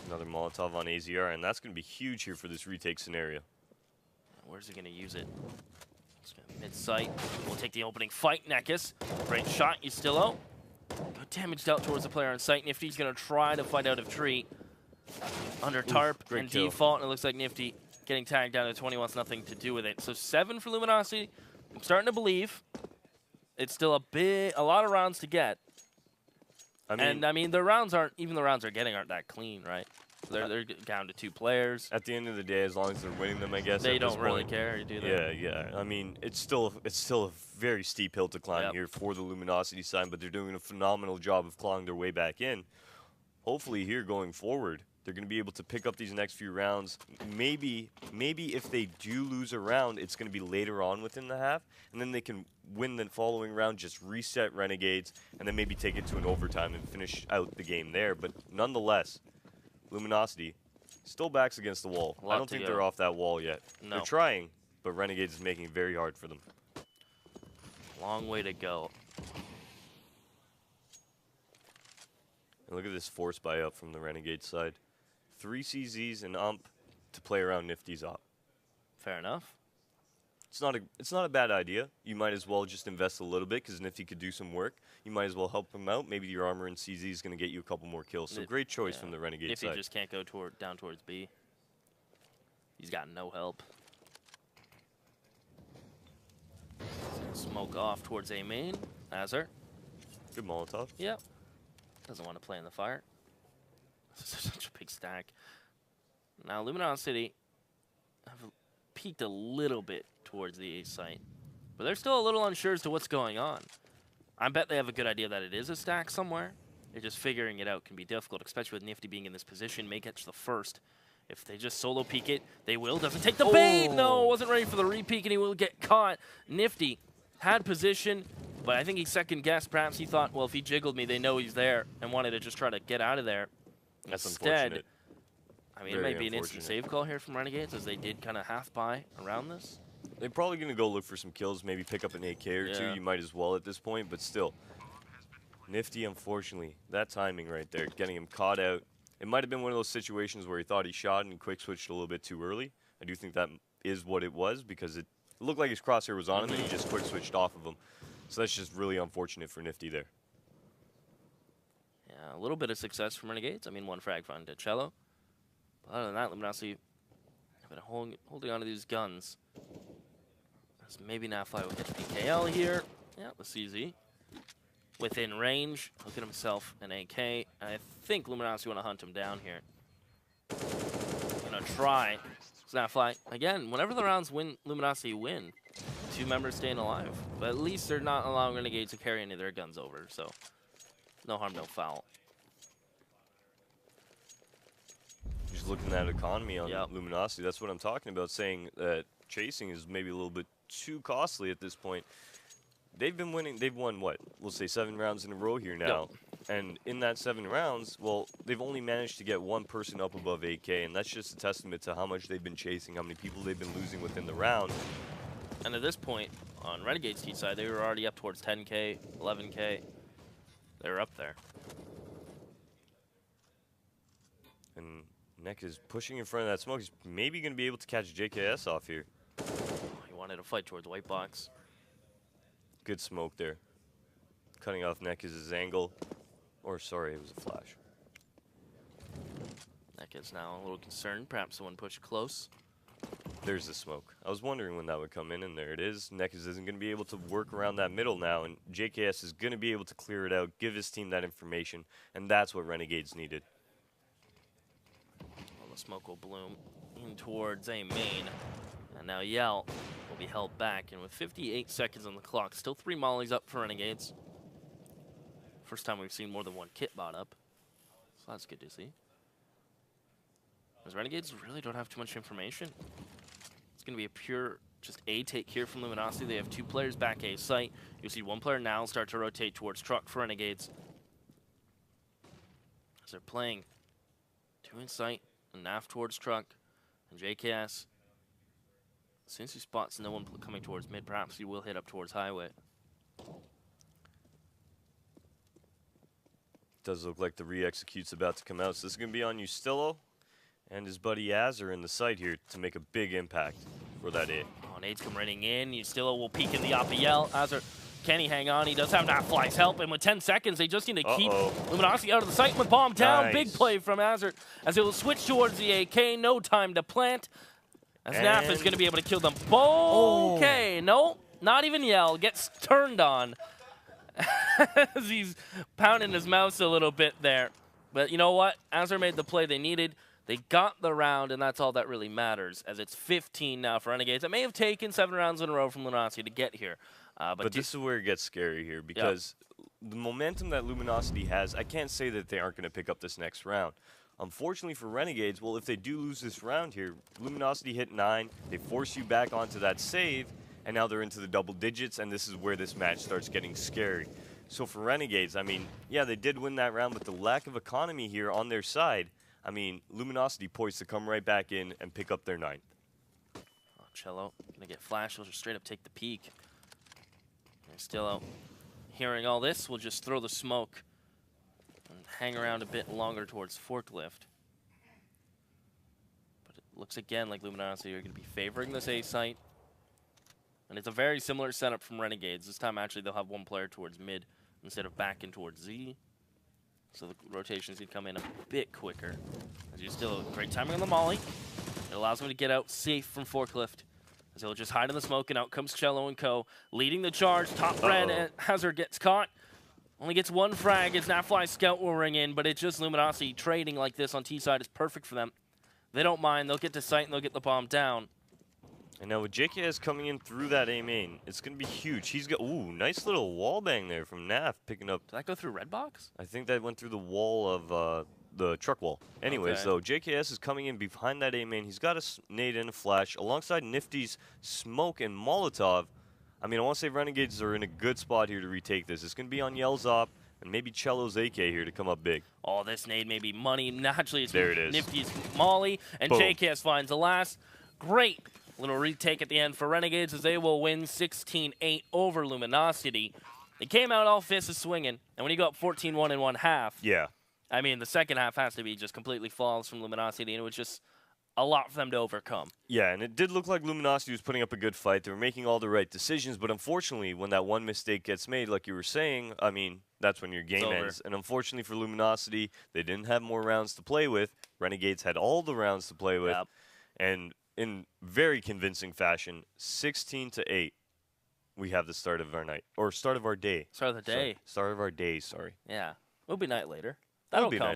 Another Molotov on AZR, and that's going to be huge here for this retake scenario. Where's he going to use it? Mid-sight. We'll take the opening fight, Nekis. Great shot, Ustillo. Good damage dealt towards the player on site. Nifty's going to try to fight out of Tree. Under tarp and kill. default, and it looks like Nifty getting tagged down to 20 wants nothing to do with it. So 7 for Luminosity. I'm starting to believe it's still a lot of rounds to get. I mean, the rounds aren't, even the rounds they're getting aren't that clean, right? They're down to 2 players. At the end of the day, as long as they're winning them, I guess. They don't really care, do they? Yeah. I mean, it's still a very steep hill to climb here for the Luminosity side, but they're doing a phenomenal job of clawing their way back in. Hopefully here going forward, they're going to be able to pick up these next few rounds. Maybe if they do lose a round, it's going to be later on within the half, and then they can win the following round, just reset Renegades, and then maybe take it to an overtime and finish out the game there. But nonetheless, Luminosity still backs against the wall. I don't think they're off that wall yet. No. They're trying, but Renegades is making it very hard for them. Long way to go. And look at this force buy up from the Renegade side. 3 CZs and ump to play around Nifty's op. Fair enough. It's not a bad idea. You might as well just invest a little bit because Nifty could do some work. You might as well help him out. Maybe your armor and CZ is going to get you a couple more kills. So great choice from the Renegade Nifty side. just can't go down towards B. He's got no help. Smoke off towards A main. Azar. Good Molotov. Yep. Doesn't want to play in the fire. This is such a big stack. Now, Luminosity have peeked a little bit towards the A site, but they're still a little unsure as to what's going on. I bet they have a good idea that it is a stack somewhere. They're just figuring it out can be difficult, especially with Nifty being in this position. May catch the first. If they just solo peek it, they will. Doesn't take the bait. No, wasn't ready for the re-peek, and he will get caught. Nifty had position, but I think he second-guessed. Perhaps he thought, well, if he jiggled me, they know he's there, and wanted to just try to get out of there. That's Instead, unfortunate. I mean, it might be an instant save call here from Renegades, as they did kind of half-buy around this. They're probably going to go look for some kills, maybe pick up an AK or 2. You might as well at this point, but still. Nifty, unfortunately, that timing right there, getting him caught out. It might have been one of those situations where he thought he shot and quick switched a little bit too early. I do think that is what it was, because it looked like his crosshair was on him and he just quick switched off of him. So that's just really unfortunate for Nifty there. Yeah, a little bit of success from Renegades. I mean, 1 frag from Cello. But other than that, Luminosity have been holding on to these guns. So maybe Nafly will get PKL here. Yeah, the CZ. Within range. Look at himself, an AK. And I think Luminosity want to hunt him down here. Gonna try. Nafly, again, whenever the rounds Luminosity win, 2 members staying alive. But at least they're not allowing Renegades to carry any of their guns over, so no harm, no foul. Just just looking at economy on Yep. Luminosity. That's what I'm talking about, saying that chasing is maybe a little bit too costly at this point. They've been winning. They've won, what, we'll say 7 rounds in a row here now. And in that 7 rounds, well, they've only managed to get one person up above 8K, and that's just a testament to how much they've been chasing, how many people they've been losing within the round. And at this point, on Renegades' team side, they were already up towards 10K, 11K. They were up there. And Neck is pushing in front of that smoke. He's maybe going to be able to catch JKS off here. He wanted to fight towards white box. Good smoke there. Cutting off Neck is his angle. Or, sorry, it was a flash. Neck is now a little concerned. Perhaps someone pushed close. There's the smoke. I was wondering when that would come in, and there it is. Neckers isn't going to be able to work around that middle now, and JKS is going to be able to clear it out, give his team that information, and that's what Renegades needed. Well, the smoke will bloom in towards A main, and now Yell will be held back, and with 58 seconds on the clock, still 3 mollies up for Renegades. First time we've seen more than one kit bot up, so that's good to see. Because Renegades really don't have too much information. It's going to be a pure, just A take here from Luminosity. They have 2 players back A site. You see 1 player now start to rotate towards truck for Renegades. As they're playing 2 in sight, and NAF towards truck, and JKS. As soon as he spots no one coming towards mid, perhaps he will hit up towards highway. Does look like the re-execute's about to come out, so this is going to be on Ustillo and his buddy Azzer in the site here to make a big impact for that A. Oh, nades come running in. Ustillo will peek in the Yell. Azzer, can he hang on? He does have that fly's help, and with 10 seconds, they just need to keep Luminosity out of the site with bomb down. Nice. Big play from Azzer as it will switch towards the AK. No time to plant. As NAF is going to be able to kill them. Okay, no, not even Yell. Gets turned on as he's pounding his mouse a little bit there. But you know what? Azzer made the play they needed. They got the round, and that's all that really matters, as it's 15 now for Renegades. It may have taken 7 rounds in a row from Luminosity to get here. But this is where it gets scary here, because the momentum that Luminosity has, I can't say that they aren't going to pick up this next round. Unfortunately for Renegades, well, if they do lose this round here, Luminosity hit 9, they force you back onto that save, and now they're into the double digits, and this is where this match starts getting scary. So for Renegades, I mean, yeah, they did win that round, but the lack of economy here on their side, I mean, Luminosity poised to come right back in and pick up their 9th. Oh, Cello gonna get flashed. We'll just straight up take the peek. They're still out. Hearing all this, we'll just throw the smoke and hang around a bit longer towards Forklift. But it looks again like Luminosity are gonna be favoring this A site. And it's a very similar setup from Renegades. This time, actually, they'll have 1 player towards mid instead of back in towards Z. So the rotations can come in a bit quicker. As you still great timing on the molly. It allows him to get out safe from Forklift. As he'll just hide in the smoke, and out comes Cello and co. Leading the charge, top red, and Hazard gets caught. Only gets 1 frag as Nafly Scout will ring in, but it's just Luminosity trading like this on T side is perfect for them. They don't mind. They'll get to sight, and they'll get the bomb down. And now with JKS coming in through that A main, it's going to be huge. He's got, ooh, nice little wall bang there from Naf picking up. Did that go through red box? I think that went through the wall of the truck wall. Anyways, though, JKS is coming in behind that A main. He's got a nade and a flash alongside Nifty's smoke and Molotov. I mean, I want to say Renegades are in a good spot here to retake this. It's going to be on Yell's op and maybe Cello's AK here to come up big. Oh, this nade may be money. Naturally, it's there it is. Nifty's molly, and Boom. JKS finds the last. Great little retake at the end for Renegades as they will win 16-8 over Luminosity. They came out all fists swinging, and when you go up 14-1 in 1 half, yeah, I mean, the second half has to be just completely flawless from Luminosity, and it was just a lot for them to overcome. Yeah, and it did look like Luminosity was putting up a good fight. They were making all the right decisions, but unfortunately, when that one mistake gets made, like you were saying, I mean, that's when your game ends. And unfortunately for Luminosity, they didn't have more rounds to play with. Renegades had all the rounds to play with. Yep. And in very convincing fashion, 16-8, we have the start of our night. Or start of our day. Start of the day. Start of our day, sorry. Yeah. It'll be night later. That'll That'll be come. night.